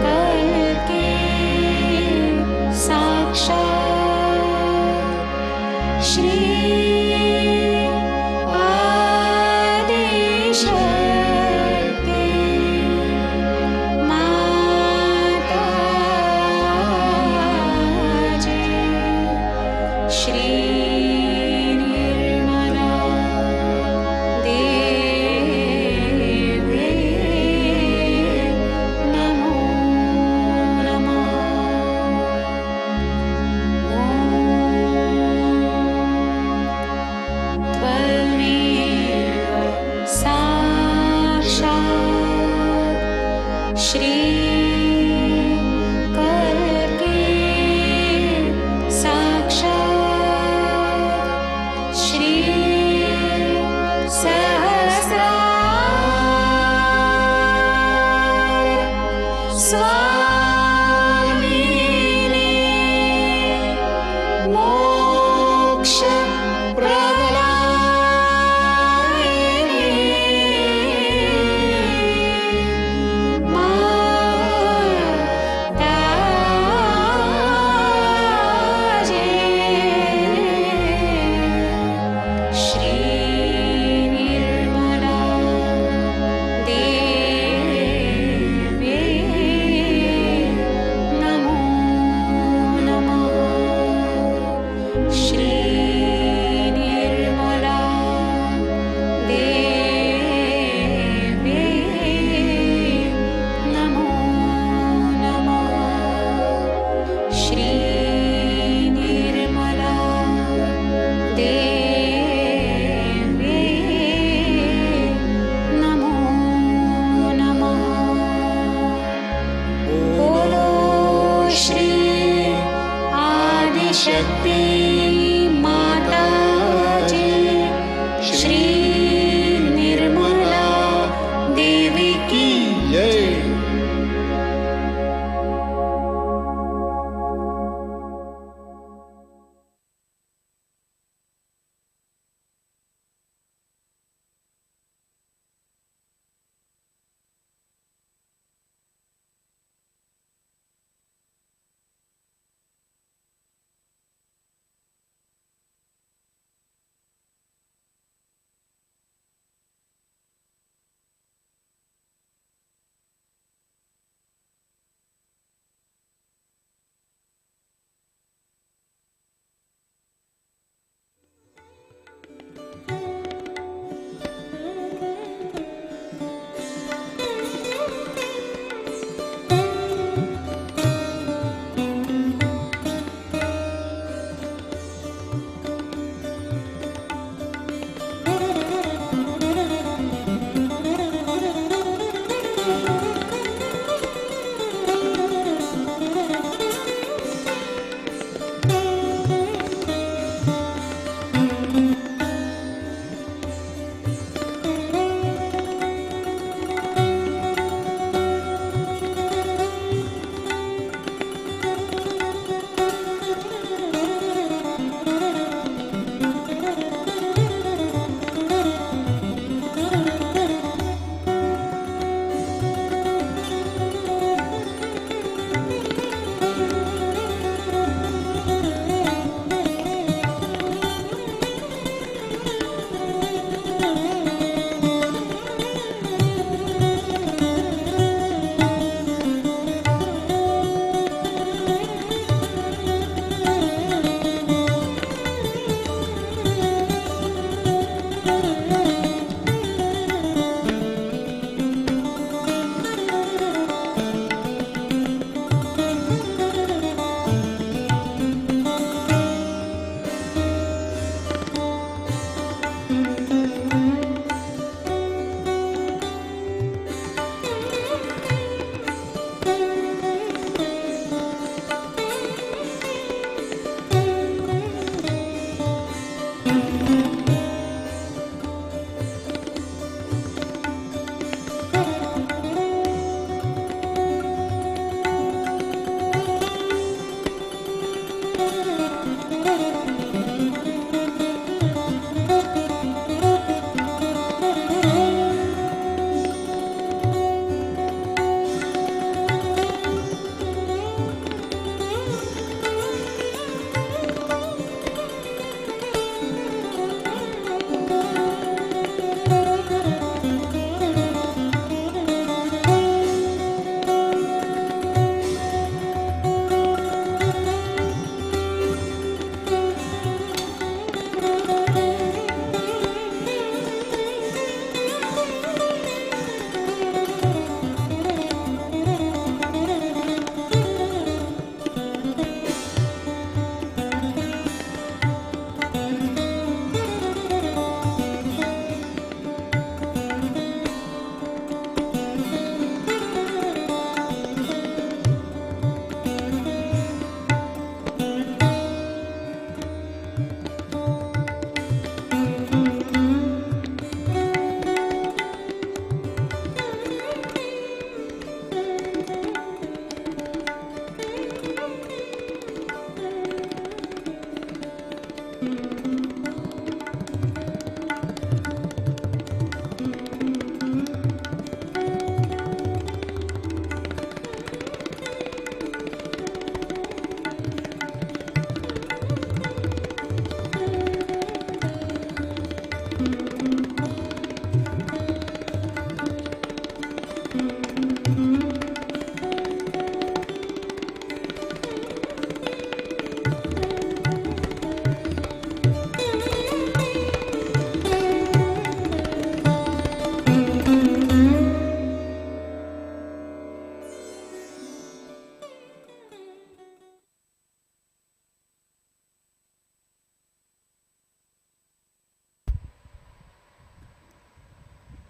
करके साक्षात् श्री आदिशक्ति माताजी श्री निर्मला देवी नमो नमः। त्वमेव साक्षात् श्री करके साक्षात् श्री सहस्रार स्वामिनी मोक्ष माताजी श्री निर्मला देवी नमो नमः। श्री निर्मला देवी नमो नमः। श्री निर्मला देवी नमो नमः। बोलो श्री आदिशक्ति माताजी श्री निर्मला देवी की जय।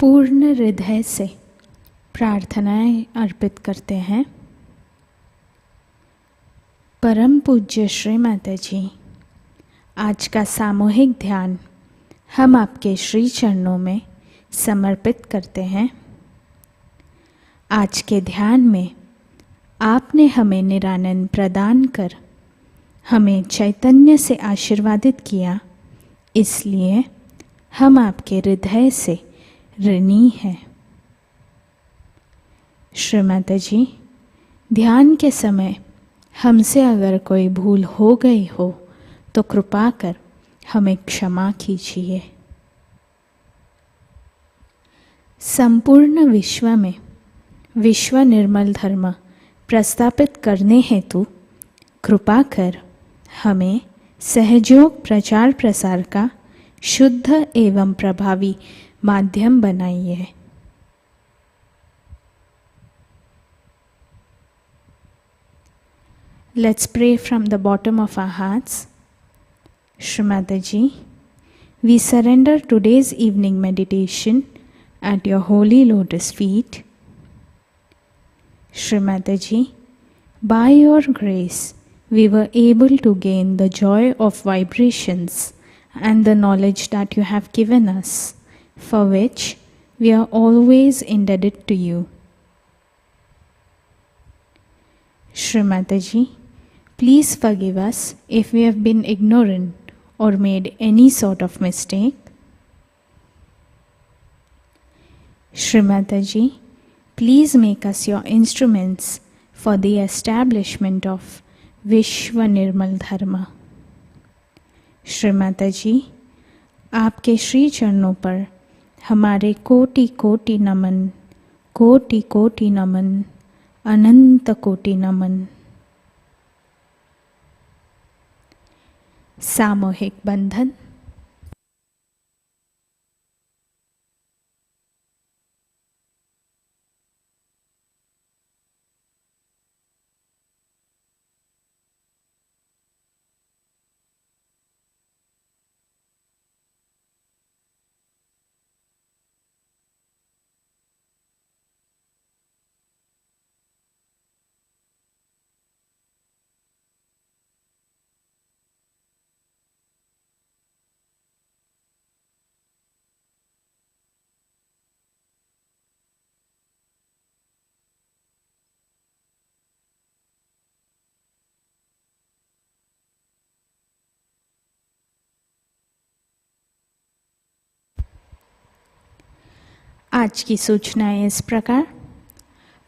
पूर्ण हृदय से प्रार्थनाएं अर्पित करते हैं। परम पूज्य श्री माताजी, आज का सामूहिक ध्यान हम आपके श्री चरणों में समर्पित करते हैं। आज के ध्यान में आपने हमें निरानंद प्रदान कर हमें चैतन्य से आशीर्वादित किया, इसलिए हम आपके हृदय से ऋणी हैं। श्री माताजी, ध्यान के समय हमसे अगर कोई भूल हो गई हो तो कृपा कर हमें क्षमा कीजिए। संपूर्ण विश्व में विश्व निर्मल धर्म प्रस्थापित करने हेतु कृपा कर हमें सहयोग प्रचार प्रसार का शुद्ध एवं प्रभावी माध्यम बनाइए। Let's pray from the bottom of our hearts. Shri Mataji, we surrender today's evening meditation at your holy lotus feet. Shri Mataji, by your grace, we were able to gain the joy of vibrations and the knowledge that you have given us, for which we are always indebted to you. Shri Mataji, please forgive us if we have been ignorant or made any sort of mistake. Shri Mataji, please make us your instruments for the establishment of Vishwa Nirmal Dharma. Shri माताजी, आपके श्री चरणों पर हमारे कोटि कोटि नमन, कोटि कोटि नमन, अनंत कोटि नमन। सामूहिक बंधन। आज की सूचनाएं इस प्रकार।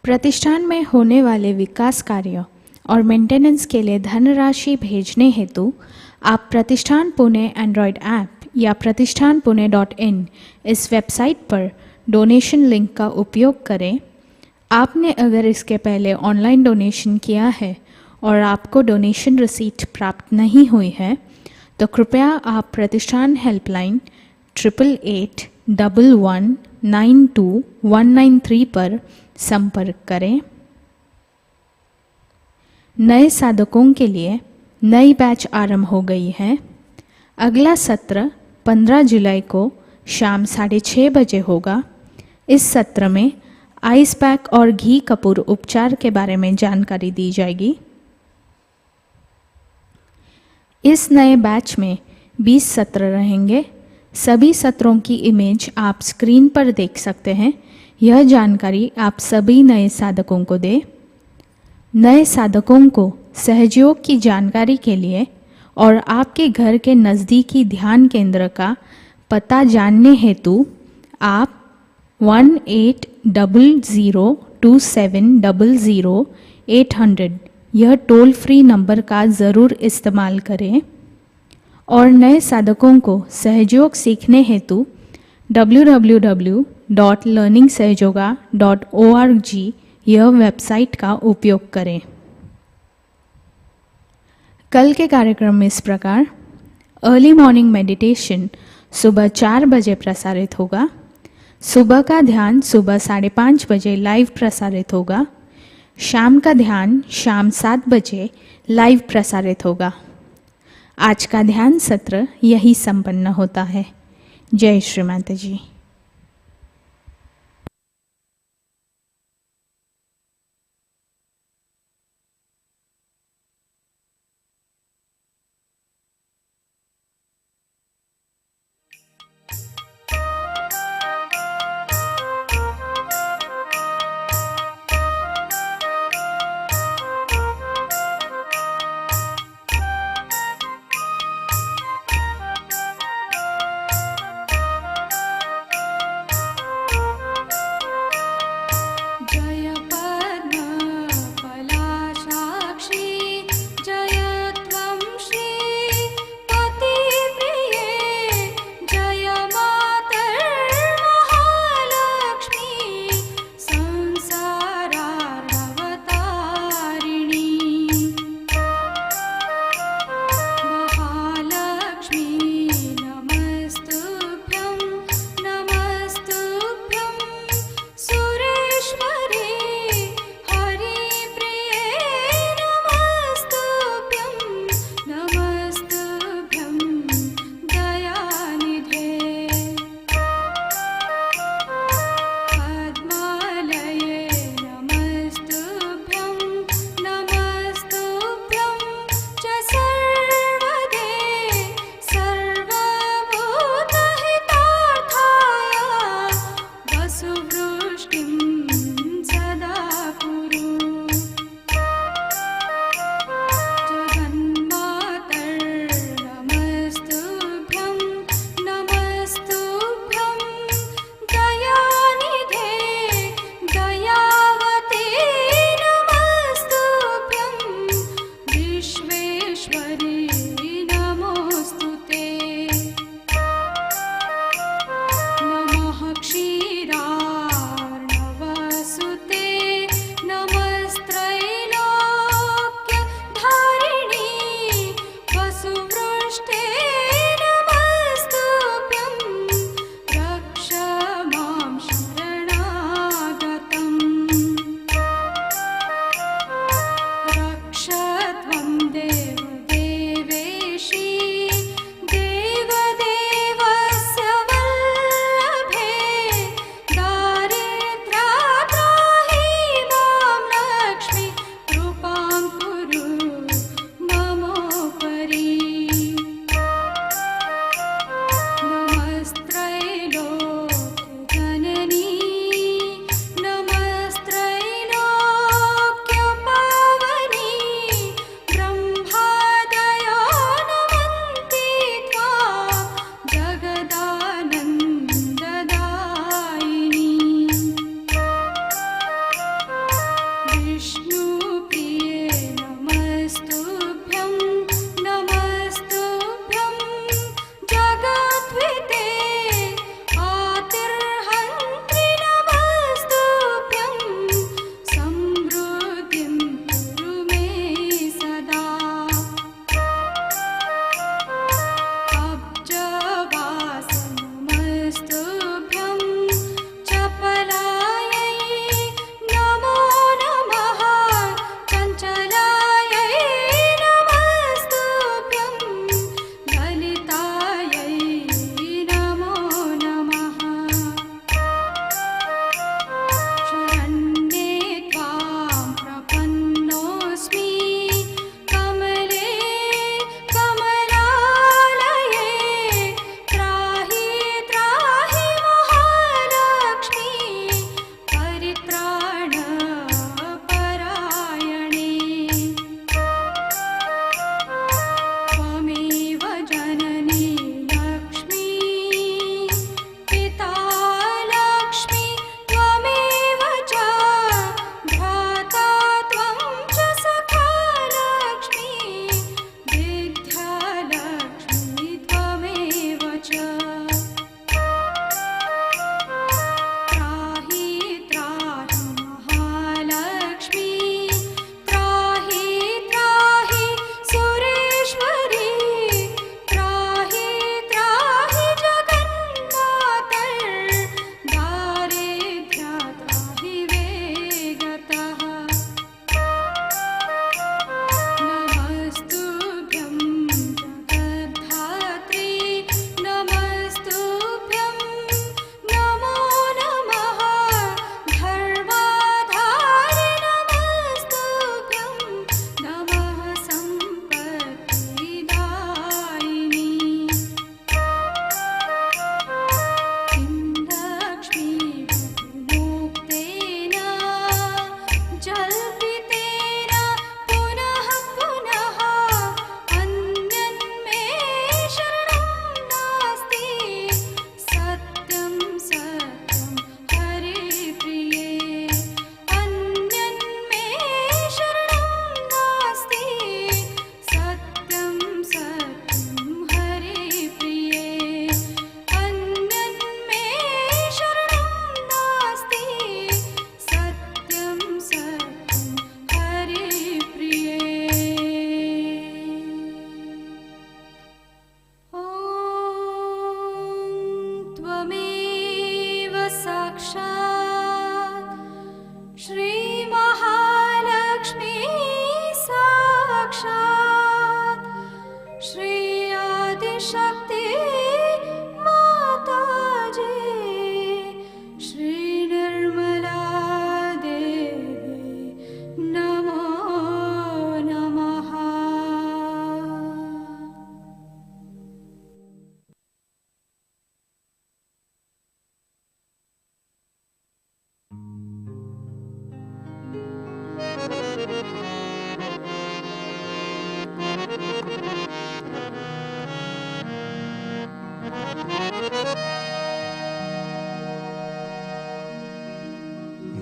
प्रतिष्ठान में होने वाले विकास कार्य और मेंटेनेंस के लिए धनराशि भेजने हेतु आप प्रतिष्ठान पुणे एंड्रॉयड ऐप या pratishthanpune.in इस वेबसाइट पर डोनेशन लिंक का उपयोग करें। आपने अगर इसके पहले ऑनलाइन डोनेशन किया है और आपको डोनेशन रिसीट प्राप्त नहीं हुई है तो कृपया आप प्रतिष्ठान हेल्पलाइन 8881192193 पर संपर्क करें। नए साधकों के लिए नई बैच आरंभ हो गई है। अगला सत्र 15 जुलाई को शाम 6:30 बजे होगा। इस सत्र में आइस पैक और घी कपूर उपचार के बारे में जानकारी दी जाएगी। इस नए बैच में 20 सत्र रहेंगे। सभी सत्रों की इमेज आप स्क्रीन पर देख सकते हैं। यह जानकारी आप सभी नए साधकों को दें। नए साधकों को सहयोग की जानकारी के लिए और आपके घर के नज़दीकी ध्यान केंद्र का पता जानने हेतु आप 18002700 यह टोल फ्री नंबर का ज़रूर इस्तेमाल करें। और नए साधकों को सहयोग सीखने हेतु www.learningsahajoga.org यह वेबसाइट का उपयोग करें। कल के कार्यक्रम इस प्रकार। अर्ली मॉर्निंग मेडिटेशन सुबह 4 बजे प्रसारित होगा। सुबह का ध्यान सुबह 5:30 बजे लाइव प्रसारित होगा। शाम का ध्यान शाम 7 बजे लाइव प्रसारित होगा। आज का ध्यान सत्र यही संपन्न होता है। जय श्री माता जी।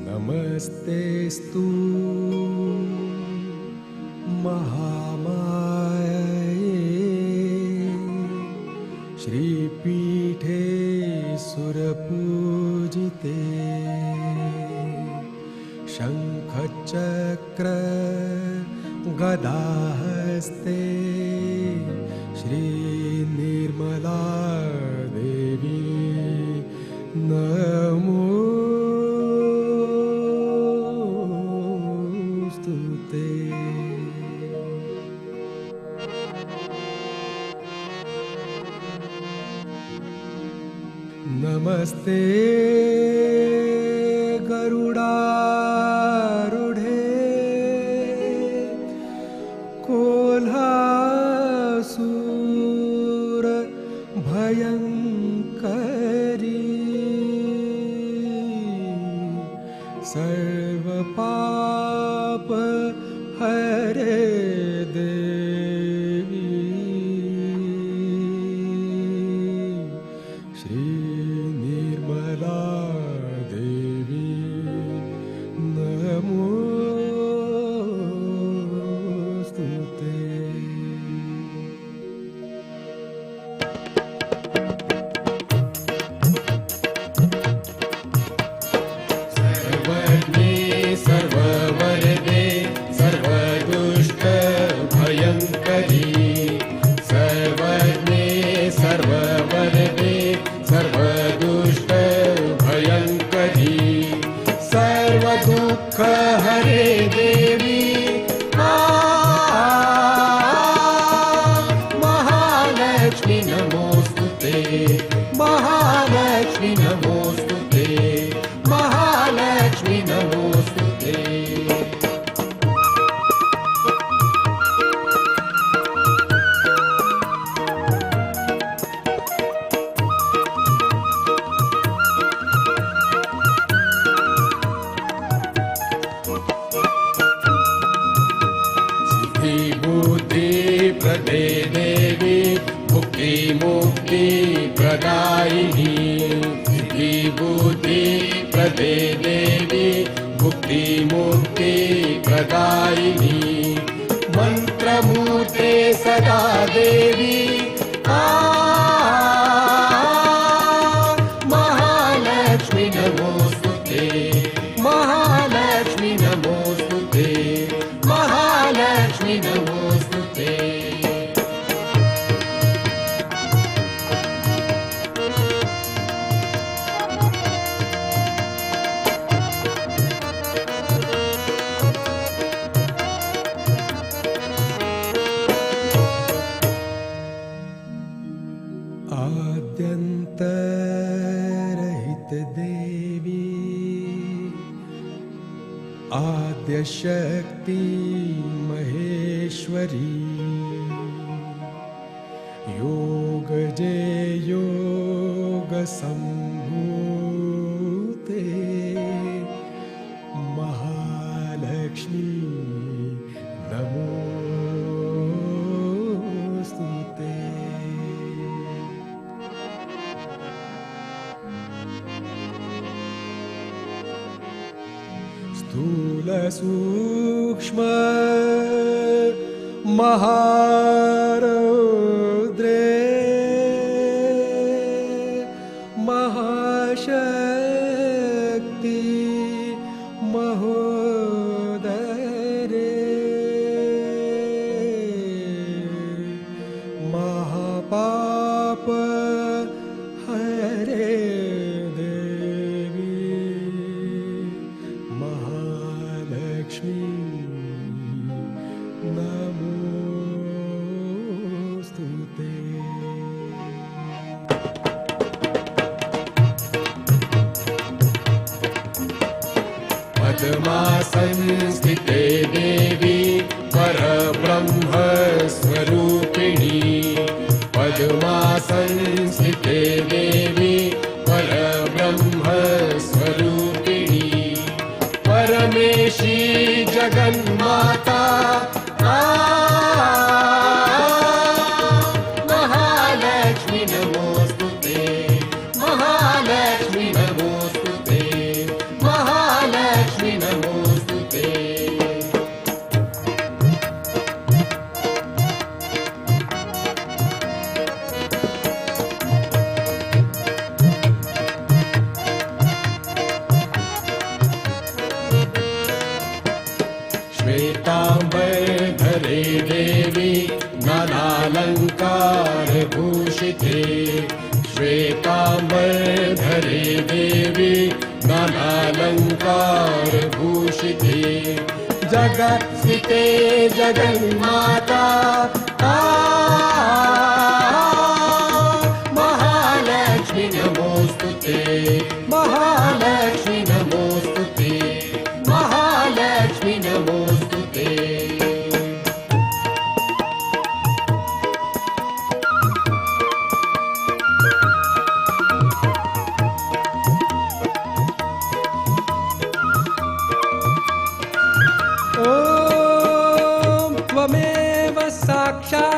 नमस्तेस्तु महामाये श्रीपीठे सुरपूजिते शङ्खचक्र गदाहस्ते श्रीनिर्मला देवी नमोस्तुते। नमस्ते गरुडारूढे कोल्हासूर भयङ्करी सर्वपाप हरे देवी श्री निर्मला देवी नमोस्तुते। हरे देवी महालक्ष्मी नमोस्तुते महालक्ष्मी नमोस्तुते महालक्ष्मी नमोस्तुते प्रदे देवी मुक्ति मुक्ति प्रदायिनी सिद्धि बुद्धि प्रदे देवी मुक्ति मुक्ति प्रदायिनी मंत्रमूर्ते सदा देवी महालक्ष्मी नमोस्तुते महालक्ष्मी नमोस्तुते महालक्ष्मी नमोस्तुते आद्यन्तरहित देवी आद्यशक्ति महेश्वरी योगजे योग संभूते महालक्ष्मी नमोस्तुते स्थूल सूक्ष्म महारौद्रे महाशक्ति महोदरे महापाप हरे देवी महालक्ष्मी नमोस्तुते पद्मासनस्थिते देवी परब्रह्म स्वरूपिणी पद्मासनस्थिते देवी परब्रह्म स्वरूपिणी परमेशी जगन्माता महालक्ष्मी नमोस्तुते महालक्ष्मी नमोस्तुते महालक्ष्मी नमोस्तुते श्वेतांबरधरे देवी नानालंकार भूषिते श्वेतांबरधरे देवी नानालंकार भूषिते जगत्स्थिते जगन्माता महालक्ष्मी नमोस्तुते महालक्ष्मी नमोस्तुते महालक्ष्मी नमोस्तुते ॐ त्वमेव साक्षात्